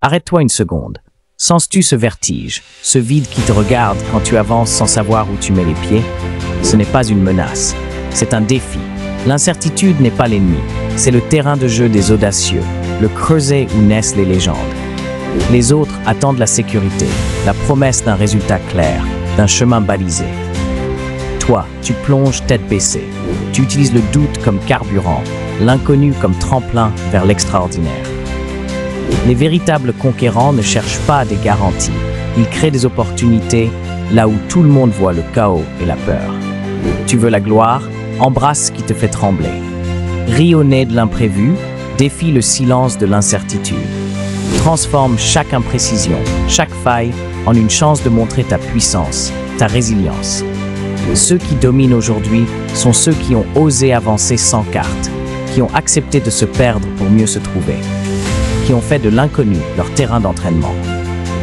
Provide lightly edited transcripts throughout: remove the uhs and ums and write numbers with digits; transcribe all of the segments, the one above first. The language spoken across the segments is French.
Arrête-toi une seconde. Sens-tu ce vertige, ce vide qui te regarde quand tu avances sans savoir où tu mets les pieds? Ce n'est pas une menace, c'est un défi. L'incertitude n'est pas l'ennemi, c'est le terrain de jeu des audacieux, le creuset où naissent les légendes. Les autres attendent la sécurité, la promesse d'un résultat clair, d'un chemin balisé. Toi, tu plonges tête baissée. Tu utilises le doute comme carburant, l'inconnu comme tremplin vers l'extraordinaire. Les véritables conquérants ne cherchent pas des garanties. Ils créent des opportunités là où tout le monde voit le chaos et la peur. Tu veux la gloire? Embrasse ce qui te fait trembler. Ris au nez de l'imprévu, défie le silence de l'incertitude. Transforme chaque imprécision, chaque faille en une chance de montrer ta puissance, ta résilience. Ceux qui dominent aujourd'hui sont ceux qui ont osé avancer sans carte, qui ont accepté de se perdre pour mieux se trouver, qui ont fait de l'inconnu leur terrain d'entraînement.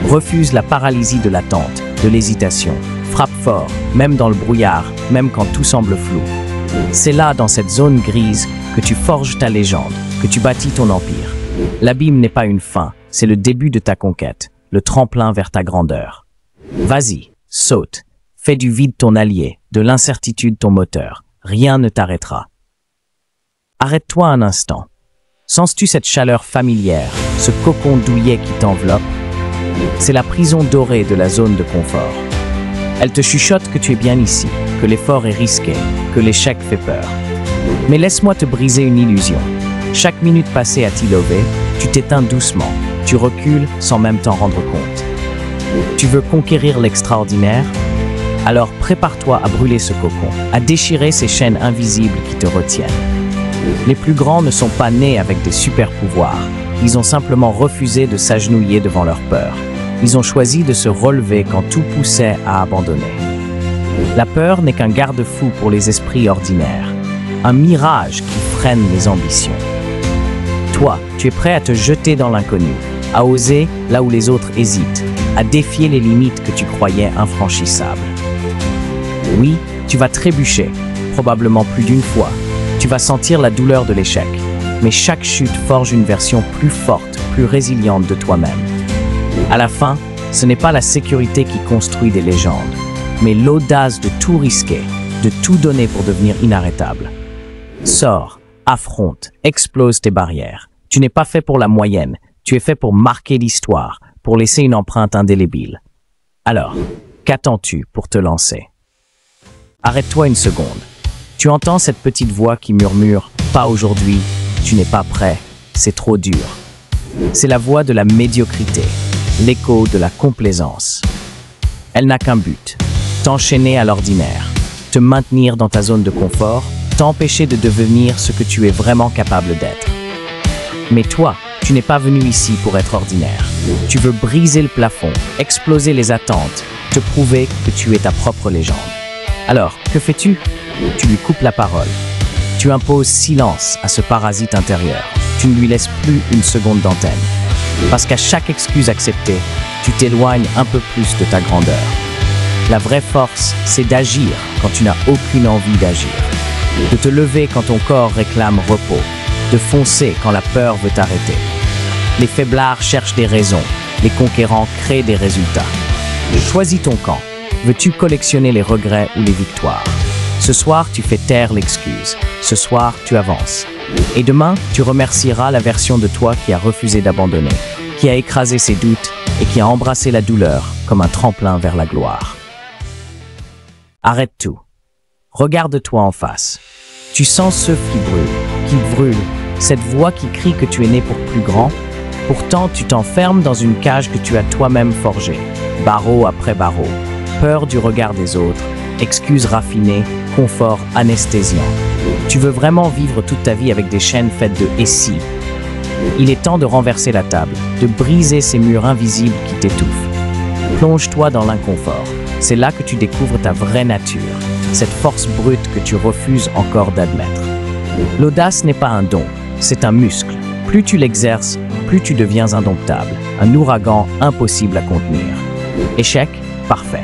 Refuse la paralysie de l'attente, de l'hésitation. Frappe fort, même dans le brouillard, même quand tout semble flou. C'est là, dans cette zone grise, que tu forges ta légende, que tu bâtis ton empire. L'abîme n'est pas une fin, c'est le début de ta conquête, le tremplin vers ta grandeur. Vas-y, saute, fais du vide ton allié, de l'incertitude ton moteur. Rien ne t'arrêtera. Arrête-toi un instant. Sens-tu cette chaleur familière, ce cocon douillet qui t'enveloppe? C'est la prison dorée de la zone de confort. Elle te chuchote que tu es bien ici, que l'effort est risqué, que l'échec fait peur. Mais laisse-moi te briser une illusion. Chaque minute passée à t'y lever, tu t'éteins doucement, tu recules sans même t'en rendre compte. Tu veux conquérir l'extraordinaire? Alors prépare-toi à brûler ce cocon, à déchirer ces chaînes invisibles qui te retiennent. Les plus grands ne sont pas nés avec des super-pouvoirs. Ils ont simplement refusé de s'agenouiller devant leur peur. Ils ont choisi de se relever quand tout poussait à abandonner. La peur n'est qu'un garde-fou pour les esprits ordinaires, un mirage qui freine les ambitions. Toi, tu es prêt à te jeter dans l'inconnu, à oser là où les autres hésitent, à défier les limites que tu croyais infranchissables. Oui, tu vas trébucher, probablement plus d'une fois. Tu vas sentir la douleur de l'échec, mais chaque chute forge une version plus forte, plus résiliente de toi-même. À la fin, ce n'est pas la sécurité qui construit des légendes, mais l'audace de tout risquer, de tout donner pour devenir inarrêtable. Sors, affronte, explose tes barrières. Tu n'es pas fait pour la moyenne, tu es fait pour marquer l'histoire, pour laisser une empreinte indélébile. Alors, qu'attends-tu pour te lancer? Arrête-toi une seconde. Tu entends cette petite voix qui murmure « Pas aujourd'hui, tu n'es pas prêt, c'est trop dur ». C'est la voix de la médiocrité, l'écho de la complaisance. Elle n'a qu'un but, t'enchaîner à l'ordinaire, te maintenir dans ta zone de confort, t'empêcher de devenir ce que tu es vraiment capable d'être. Mais toi, tu n'es pas venu ici pour être ordinaire. Tu veux briser le plafond, exploser les attentes, te prouver que tu es ta propre légende. Alors, que fais-tu? Tu lui coupes la parole. Tu imposes silence à ce parasite intérieur. Tu ne lui laisses plus une seconde d'antenne. Parce qu'à chaque excuse acceptée, tu t'éloignes un peu plus de ta grandeur. La vraie force, c'est d'agir quand tu n'as aucune envie d'agir. De te lever quand ton corps réclame repos. De foncer quand la peur veut t'arrêter. Les faiblards cherchent des raisons. Les conquérants créent des résultats. Choisis ton camp. Veux-tu collectionner les regrets ou les victoires? Ce soir, tu fais taire l'excuse. Ce soir, tu avances. Et demain, tu remercieras la version de toi qui a refusé d'abandonner, qui a écrasé ses doutes et qui a embrassé la douleur comme un tremplin vers la gloire. Arrête tout. Regarde-toi en face. Tu sens ce qui brûle, cette voix qui crie que tu es né pour plus grand. Pourtant, tu t'enfermes dans une cage que tu as toi-même forgée, barreau après barreau. Peur du regard des autres, excuses raffinées, confort anesthésiant. Tu veux vraiment vivre toute ta vie avec des chaînes faites de « et si ». Il est temps de renverser la table, de briser ces murs invisibles qui t'étouffent. Plonge-toi dans l'inconfort. C'est là que tu découvres ta vraie nature, cette force brute que tu refuses encore d'admettre. L'audace n'est pas un don, c'est un muscle. Plus tu l'exerces, plus tu deviens indomptable, un ouragan impossible à contenir. Échec? Parfait.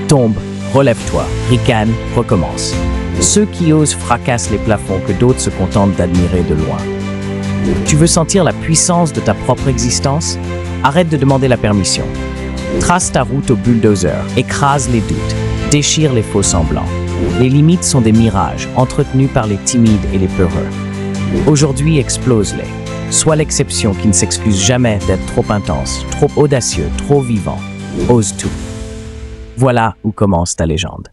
Tombe, relève-toi, ricane, recommence. Ceux qui osent fracassent les plafonds que d'autres se contentent d'admirer de loin. Tu veux sentir la puissance de ta propre existence? Arrête de demander la permission. Trace ta route au bulldozer, écrase les doutes, déchire les faux semblants. Les limites sont des mirages, entretenus par les timides et les peureux. Aujourd'hui, explose-les. Sois l'exception qui ne s'excuse jamais d'être trop intense, trop audacieux, trop vivant. Ose tout. Voilà où commence ta légende.